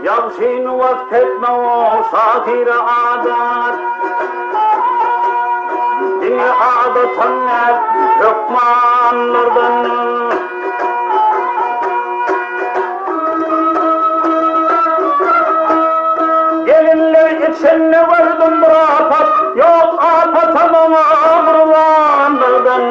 Yalçın vakfetme o şakir adat. Dünyada tanır hükmanlardan. Gelinler için ne vardım bir afat, yok afat ama kurbanlardan.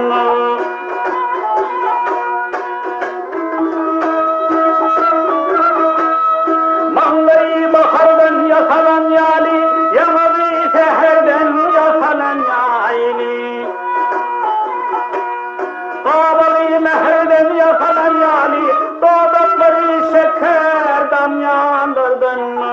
Manglayı bakardan yakalan yali, yamadı seherden yakalan yali. Babalı meherden yakalan yali, dodakları şekerden yandırdan.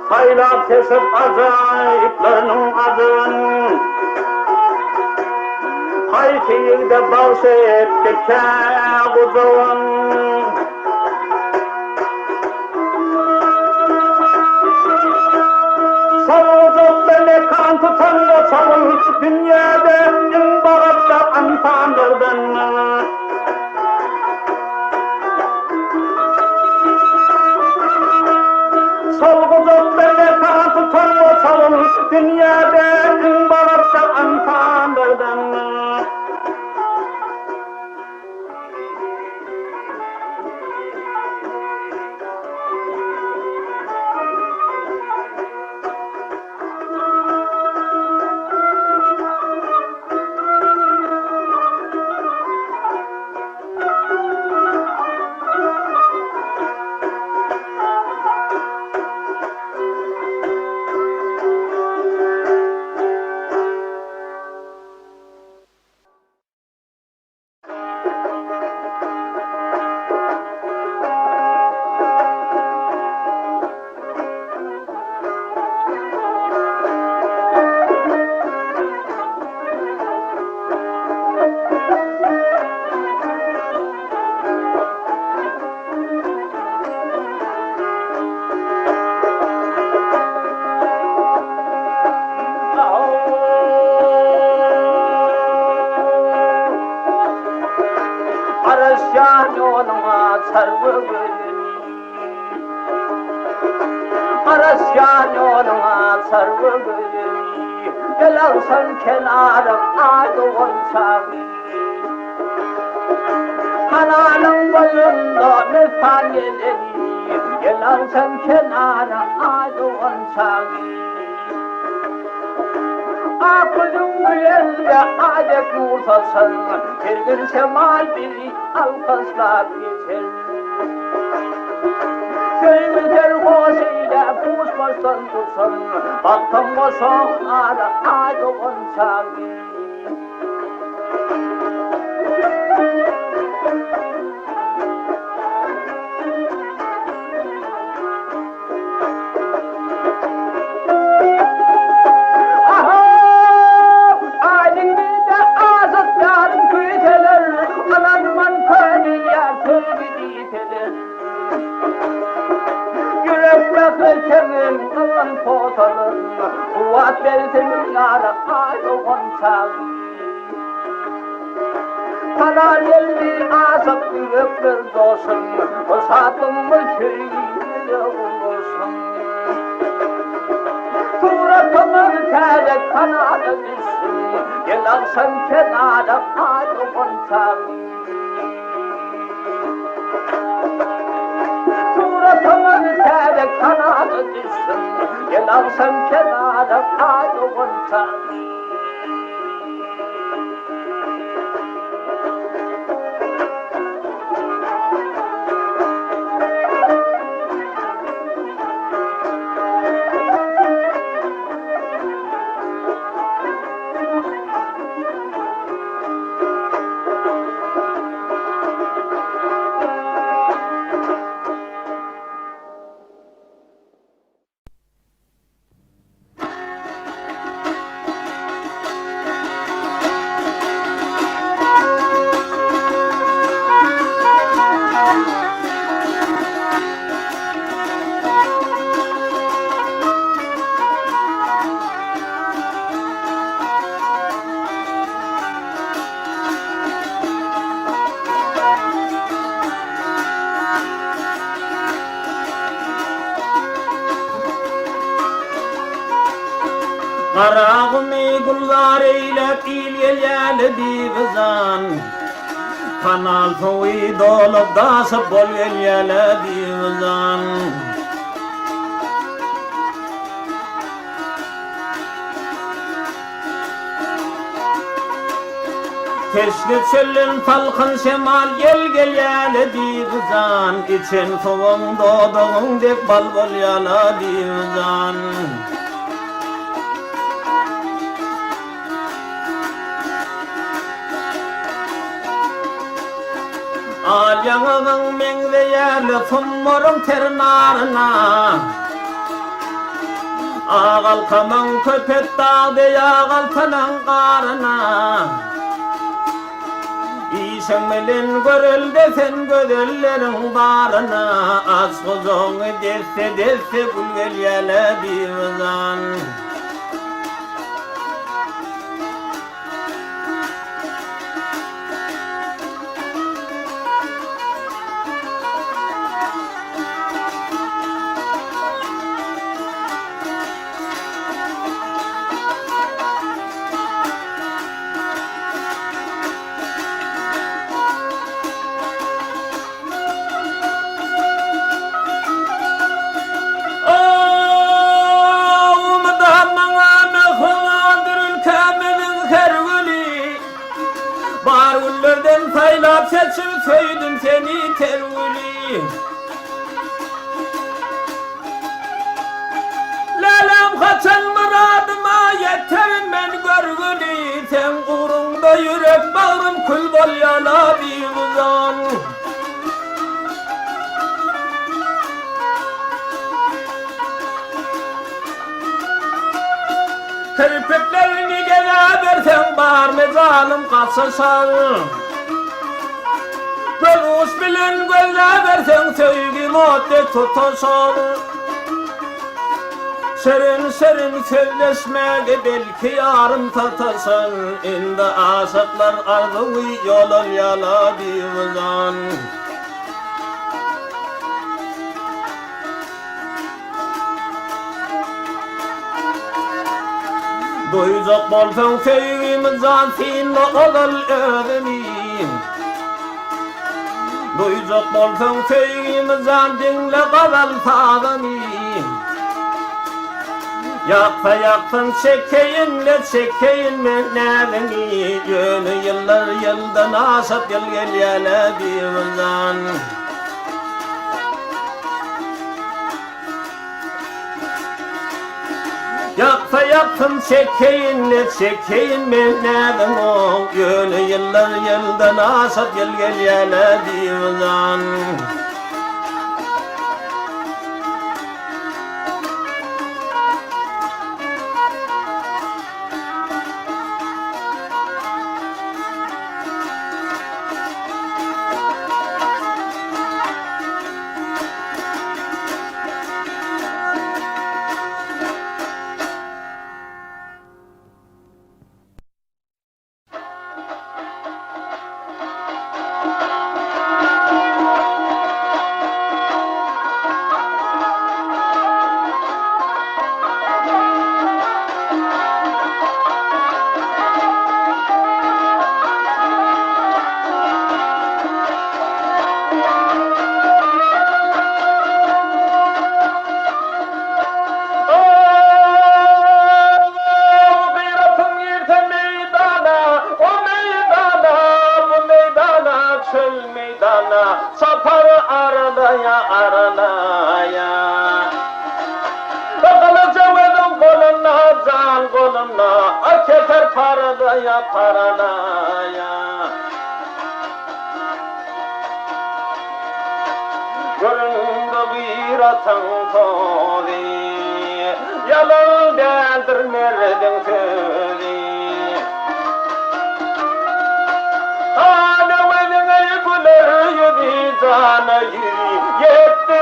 Haylap kesip acayiplerinin adın Hayfi'de bahsetti kâğuzun Savuzun beni kan tutan da savun Dünyada en bağıtta antandırdın Savuzun beni kan tutan da savun Dünyada en bağıtta antandırdın Arasyan yoluna sarı gülünü Arasyan yoluna sarı gülünü Gel alsan kenarım aydın sağı Kanalın boyunda nefan geleni Gel alsan kenarım aydın sağı Akılın gülerle adet nurtasın Bir gün semal biri alkışlar geçer Köyümü terhosiyle pusmastan tutsun Baktım o sonlara aydın sağı Çeken alan potalım, kuvat versin yara aydın çal. Kanalymyzy asıp yürekler dolsun, Maksadymyz şeýle olsun. Suratymyz täze kanada düşsün, gel alsan kenara aydın çal. Suratımın täze kanada düşsün, gel alsan kenara aydın çal. Qarağımı gullar eylep il-yel-yel divizan Kanal suyu dolup dasıp bol yel-yel divizan Teşkil çöllün falkın şemal gel-gel divizan İçin suğun doğduğun dek bal bol yel divizan Al yanığın men ve yerli tummurun ternarına Ağal kamın köpet dağdı yağal tanın qarına İşin bilin görül desen gödüllerin barına Az kuzunu desse gülgel yele divizan Saylap seçim söydüm seni tervuli Lelem kaçan muradıma yeterim ben görgülü Sen uğrunda yürek bağrım kül bol yana bir uzan Kirpiklerini gene versen bağır mezalım kasışar Göğüs bilin gözle versen sevgim otte tutuşur Serin serin sevleşmege belki yarım tatasın İndi aşıklar ardığı yolun yala divizan Duyacak bolsan sevgimizden sinle olur ödünüm Duyacak bolsan sevgimizden dinle kaval sağını Yaksa yaksın çekeyim men nevini Yönü yıllar yıldan aşıp yıl gel yele divizan Yaksa yaksın çekeyim ben nedim o. Öyle yıllar yıldan asat gel yele divizan. Sapar aralaya Bakılıca vedin koluna can koluna Aketer paradaya Göründü bir atan tozi Yalan değildir neredin sözü Cana yürü, yetti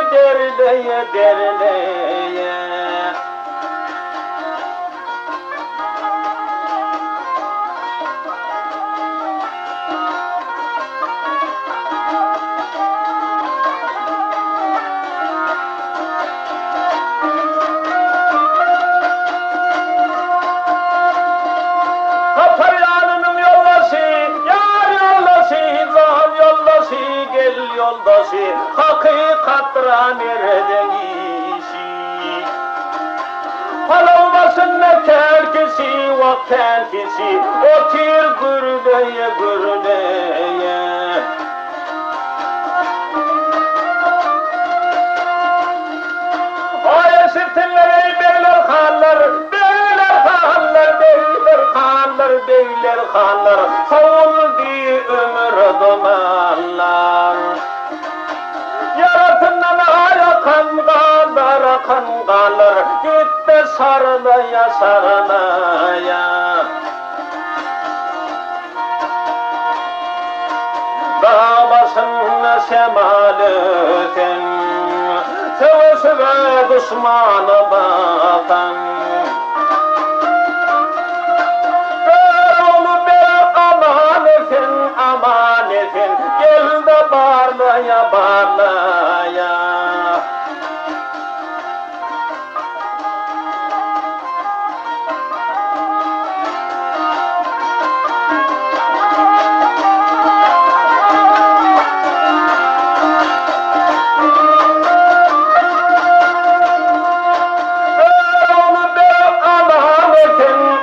derleye Kapar yanının yollası, yar yollası, zan yollası yoldaşı hakikatra nereden işi Palavmasın ne terkisi vak terkisi Otir gürdeye Ay sırtınları beyler xanlar Savuldu ömür dumanlar Yaratından ayakan kalır Gitti sarılaya Dağ başında semal öten Sevesine düşmanı bakan Aman efendim gel de barlaya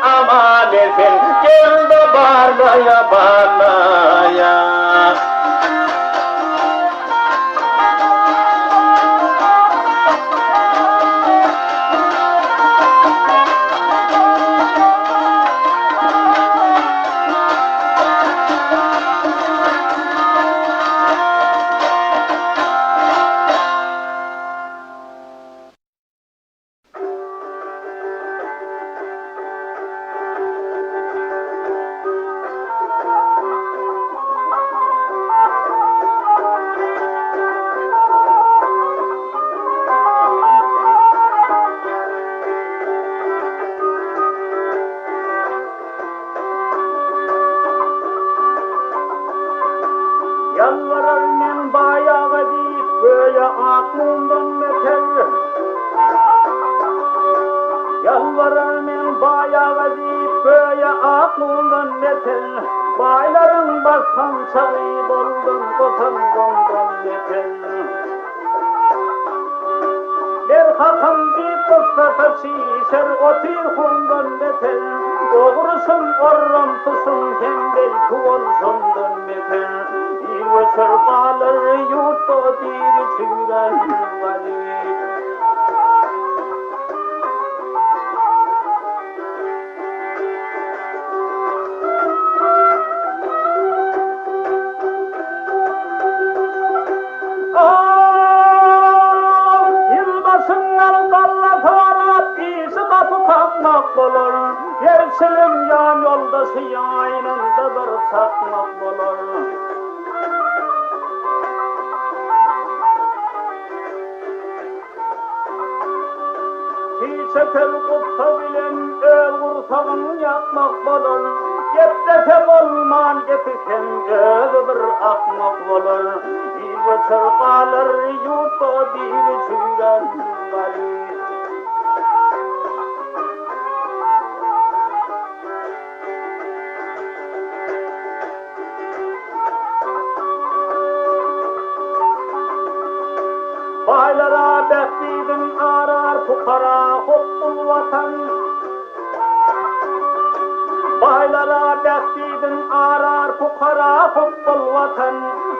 Aman efendim gel de barlaya Yalvararım bayağı deyip böyle aklımdan meter Yalvararım bayağı deyip böyle aklımdan meter Bayların baskan çayı doldun kotandan meter Der hakan bir kıstata şişer otir hundan meter Doğrusun orrantısun tembel kuvolsundan meter Yuvasır kalır yurtta diri süren varır Geçilim yan yoldası yaynında bir çakmak bolar. Çekel kutta bilen öğursağın yakmak bolar. Gepdete bolman gepikem öğü bir akmak bolar. İlve çırqalır yurtta diri çüren bari. Baylara bekliydin arar fukara hubbul vatan. Baylara bekliydin arar fukara hubbul vatan.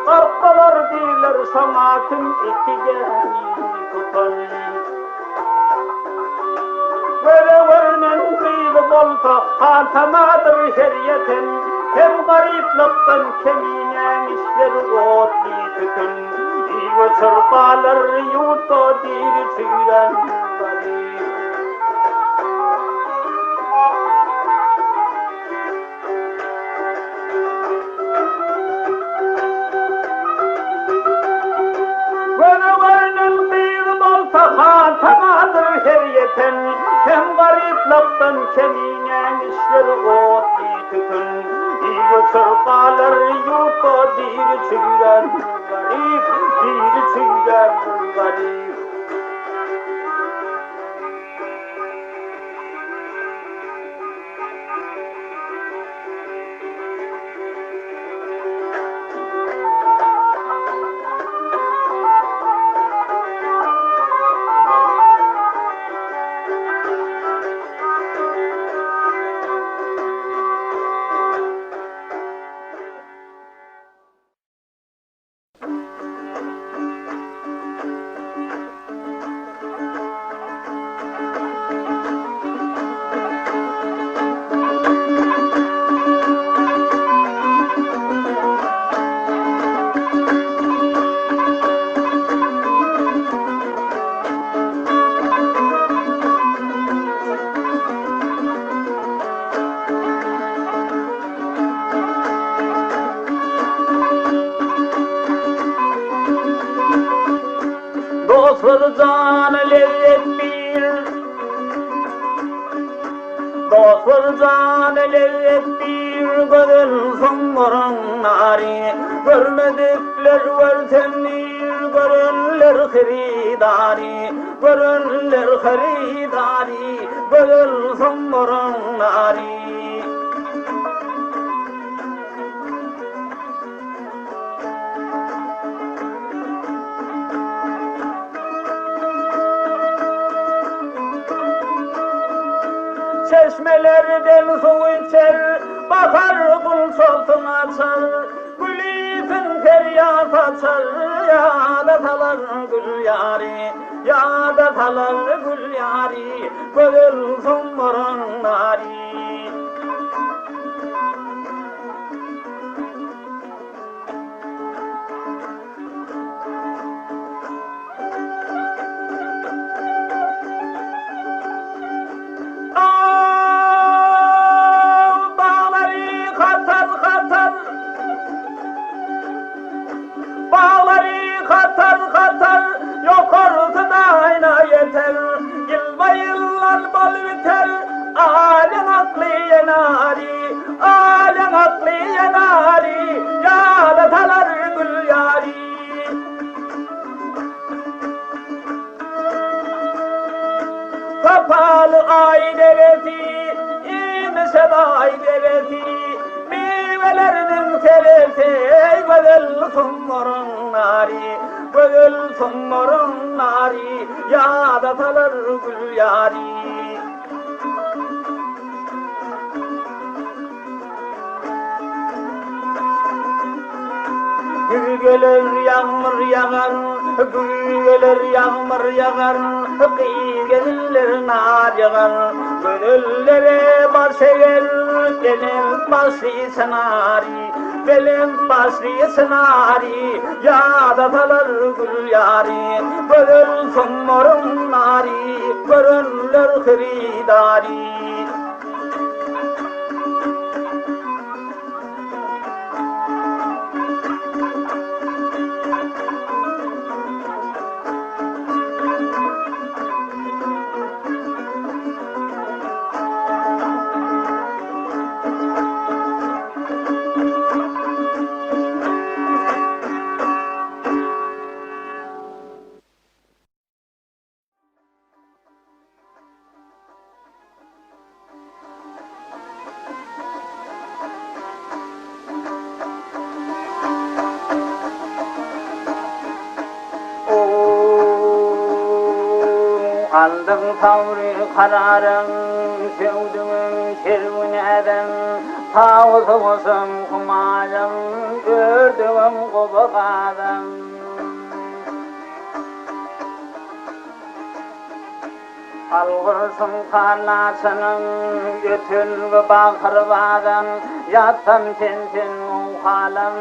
Qarqalar diler sana kim ikige tutan. Verevermen kıylı bolsa hantamadır şeriyeten. Hem gariplıktan keminen işleri otli tütün. İlve çırqalar yurtta diri çüren bari. Verevernen kıylı bolsa hantamadır şeriyeten. Hem gariplıktan keminen işleri otli tütün. İlve çırqalar yurtta diri çüren bari. Diri çüren bari. Dostlar lezzet bir, dostlar can lezzet bir, görülsün varın nari, görmedikler vertenir, görürler haridari, görürler haridari, görülsün varın nari. Çeşmelerden su içer, bakar kul soltun açar, gülüfün feryat açar, yâda talar gül yâri, yâda talar gül yâri, görülsün varın nâri. Kapalı ay deresi, imse ay deresi, meyvelerinin teresi, gödülsün morun nari, gödülsün morun nari, yâda talar gül yâri. Gül gelir yağmur yağar, gül gelir yağmur yağar, kıyı gelir nar yağar, gönüllere baş eğer, benim başı senari, benim başı senari, yâda talar gül yâri, görülsün morun nari, görünler haridari. Aldım tavri kararım, sevdiğim şervüneden, tavuzumuzum kumarım, gördüğüm kubakadım. Algırsın karlasının, götülgü bakırvadan, yatsam sensin uhalım,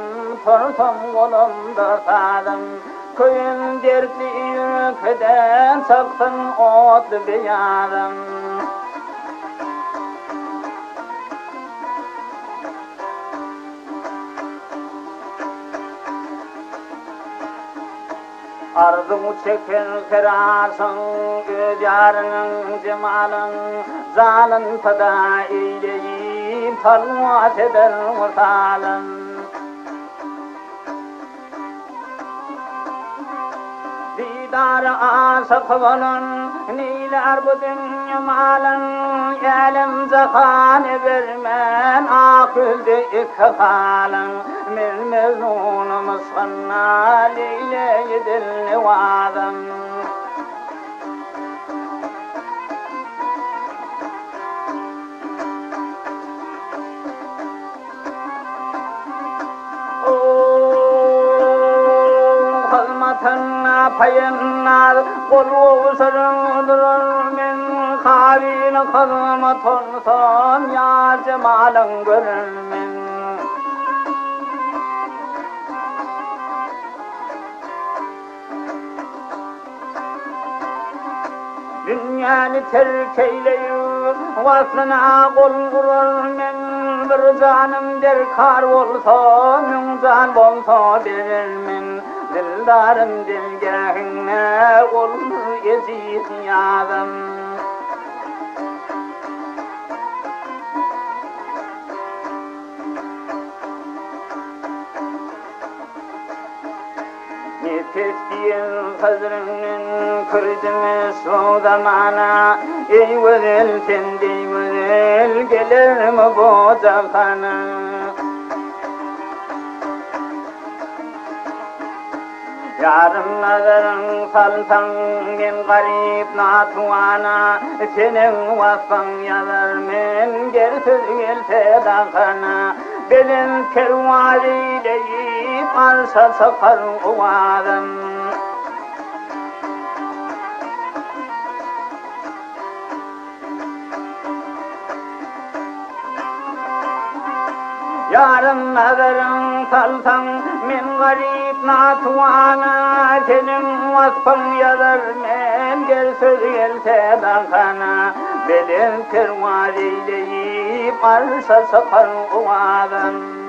tursum kolumda sadım. Köyün dertli yükden saksın otlu bir yarım. Arzumu çeken kırasın, göz yarının cemalın, zalın tada eyleyip, talmat eder musalın. Didar aşık olun, niler bu dünya malın, elim zakan vermen, akıldı ikhalın. Mezunumuz sanna, leyle dilni vadım. Hizmetine payınlar, kolu sırıldır min kavine hizmet olsun, ya cemalın görülmen. Dünyanı terk eyleyip, vaslına kol vurur men, bir canım derkar olsa, min can olsa verirmen. Dildarım dilgâhine olur eziyet yadım. Nefesliyin kızrının kırdımı su zamana, ey güzel sende güzel gelir mi bu zakana? Yarımların salsan min garip natuana, senin vasfın yazar men, gel söz gelse dakana. Belin kervanileyip, arsa sakar uvadım. Yarın nazarın salsan min garip natuana, senin vasfın yazar men, gel söz gelse dakana. Belin kervanileyip, arsa sakar uvadım.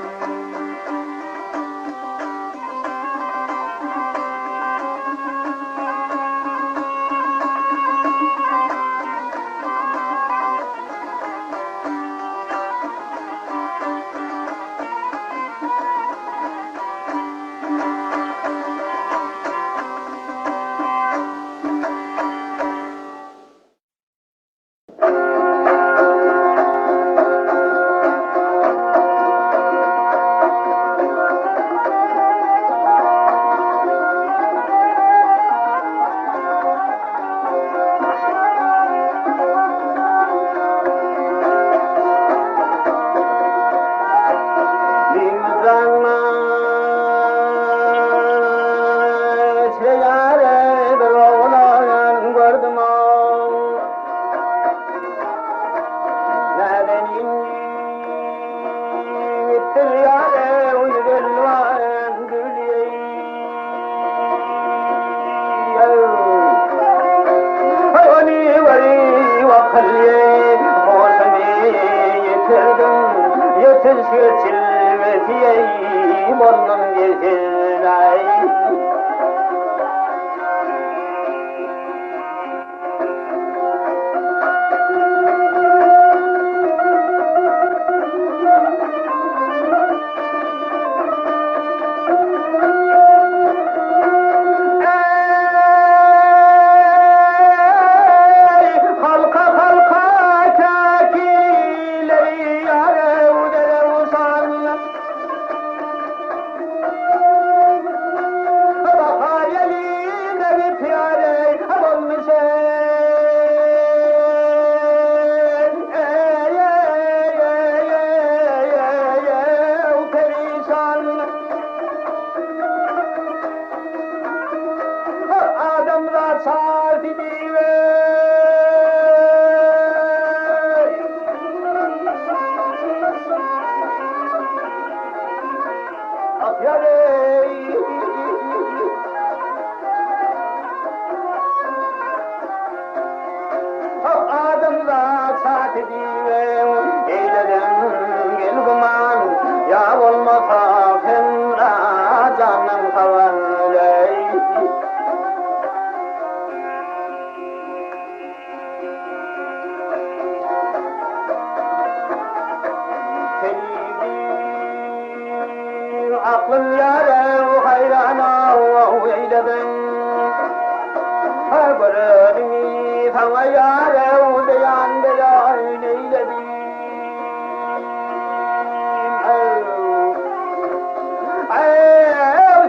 aklım yâre hayrana eyledim. Görürüm sana yâre deyan deyan eyledim.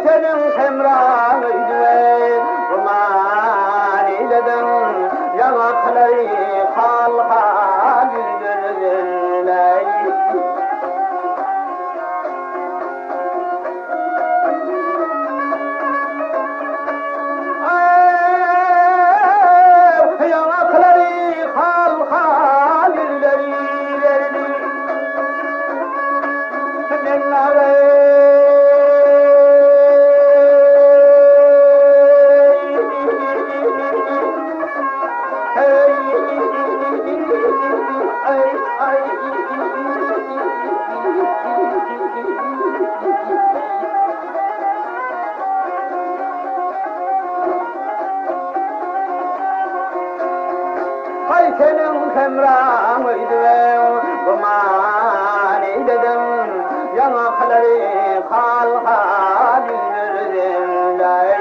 Senin semrağıydı kuman eyledim. Yanakları halka güldürdün ey. Yanakları halka güldürdün. Nenare senin semrağıydı ve kuman eyledim. Yanakları halka güldürdün ey.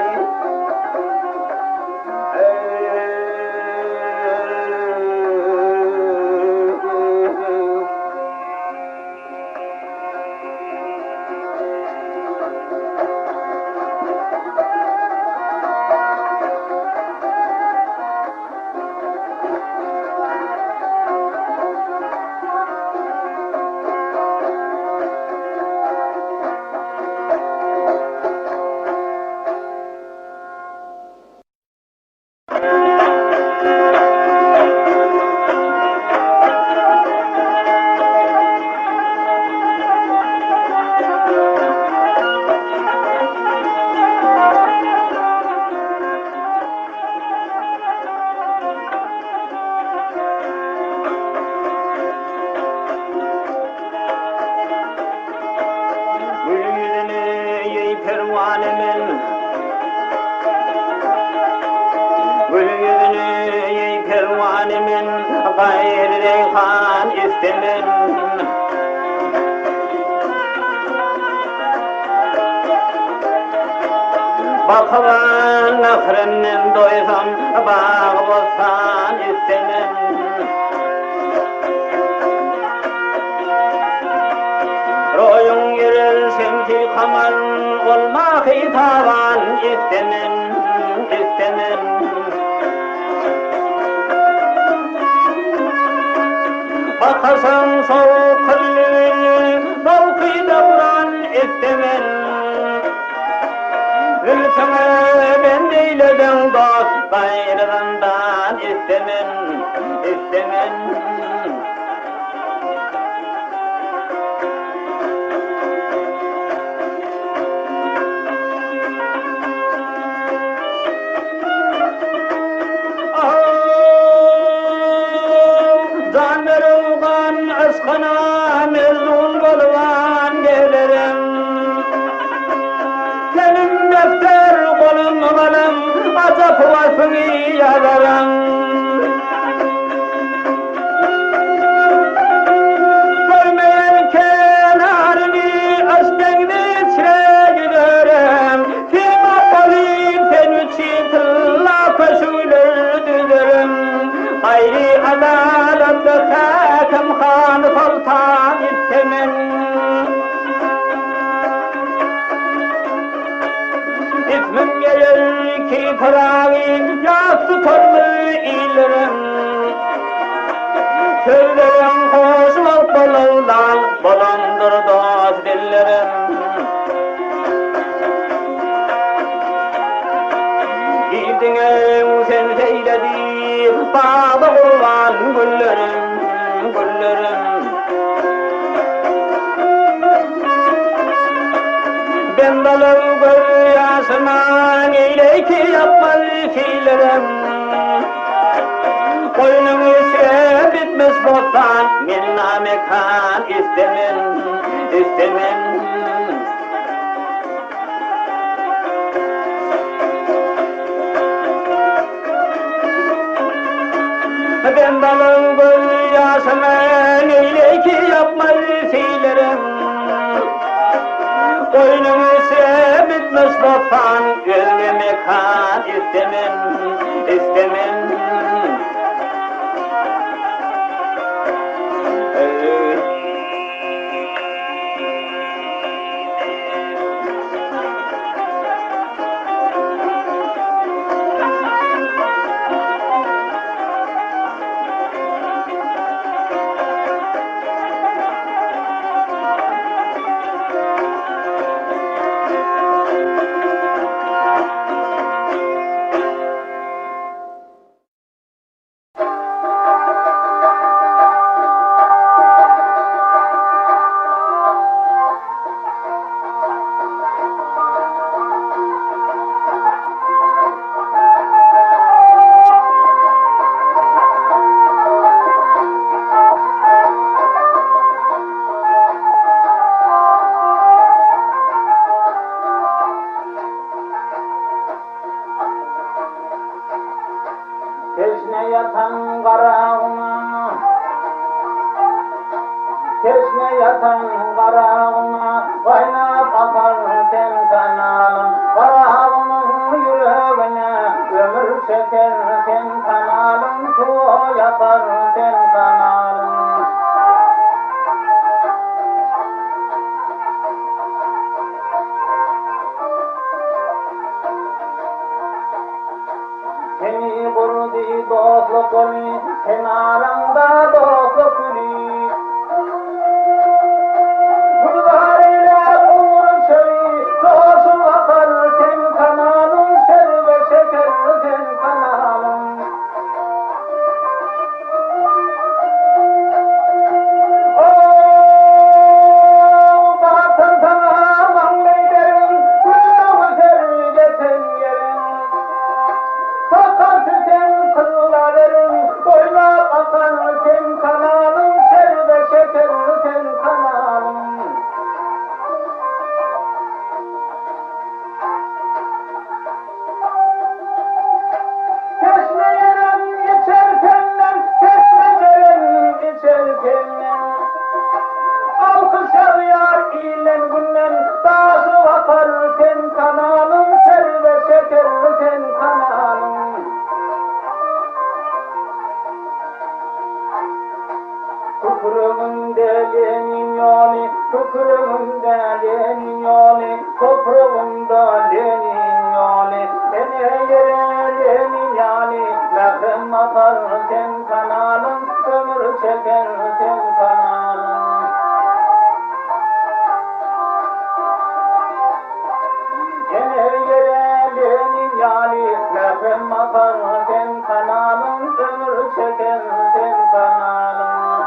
Gayrı-reyhan istemin. Bakılan ahremden doysam bağ olsan istemin. Royun yürür semti kaman olmak tavan istemin, istemin. Bakasan soğuk kıllığın mevkide vuran istemen. Ülkeme ben deyledim dost gayrından istemen, istemen. Aşkına mezun bolvan gelirim. Senin defter kolum kalem acap vasfını yazarım. Görmeyen kenarını aşkını içine giderim. Fima kolayım sen için tırla peşuler düzerim. Hayri adaletli hakem han sultan istemen. İsmim gelir ki pırağın yastı torlu ilerim. Söyleyen hoşmak bolağından bolandır dost dillerim. Girdin sen seyledi bağda olan güllerim, güllerim. Ben dalı göryasıman eyle ki yapmaz fiillerim. Koynum içe bitmez boktan min namekan istemen, istemen. Ben dalı göryasıman eyle ki yapmaz fiillerim. Koynum Lütfen özlemi kan istemin, istemin. Teşne yatan karağına, teşne yatan karağına, kaynap akar sen kanalım. Karağının yüreğine ömür çeker sen kanalım, su yapar sen kanalım. Seni kurdu dostluk oli, kenarında dostluk oli. Bulgar ile umur çayı, dostum akar sen kanalım, şerbe şeker sen kanalım. Oh, batın sana mangleyderim, kulluğu sergeten yerim. Sakar tüken kırılaverim, boyla bakan sen kanalım, şerbe şeker sen kanalım. Çeşmelerim içerkenler, çeşmelerim içerkenler. Alkış yağar ilen günden, taşı akar sen kanalım, şerbe şeker sen kanalım. Toprağın delinin yolu, toprağın delinin yolu, toprağın delinin yolu. Beni yerenin yolu, merhem atar sen kanalım, ömür çeker sen kanalım. Beni yerenin yolu, merhem atar sen kanalım, ömür çeker sen kanalım.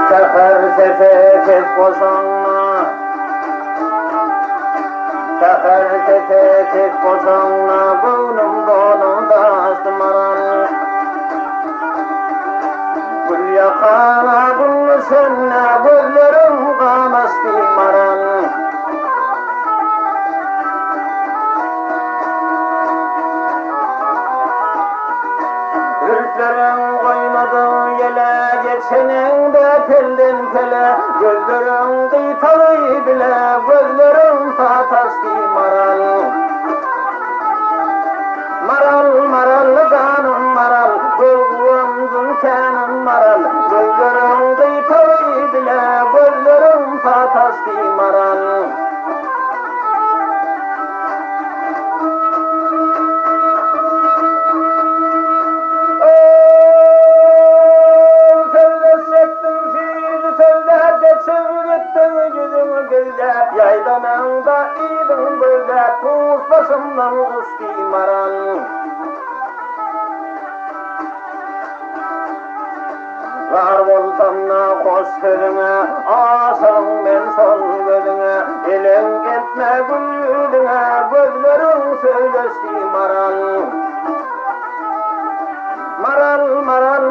Sefer sese koşanla, sefer sese koşanla, boynum donumda astımaran. Gül yakana gül sönne, gözlerim kan astımaran. Ürklerim koymadı yele, geçenin de telden tele. Gözlerim kıytalı bile, gözlerim tatastı maral. Maral maral canım maral, gözlerim canım maral. Gözlerim kıytalı bile, gözlerim tatastı maral. söylep yaydananda idin böyle tuzlasından usti maral. Var boltanna koş sözüne, asın men sol gözüne, elin etme gülüne, gözlerin söylesti maral. Maral maral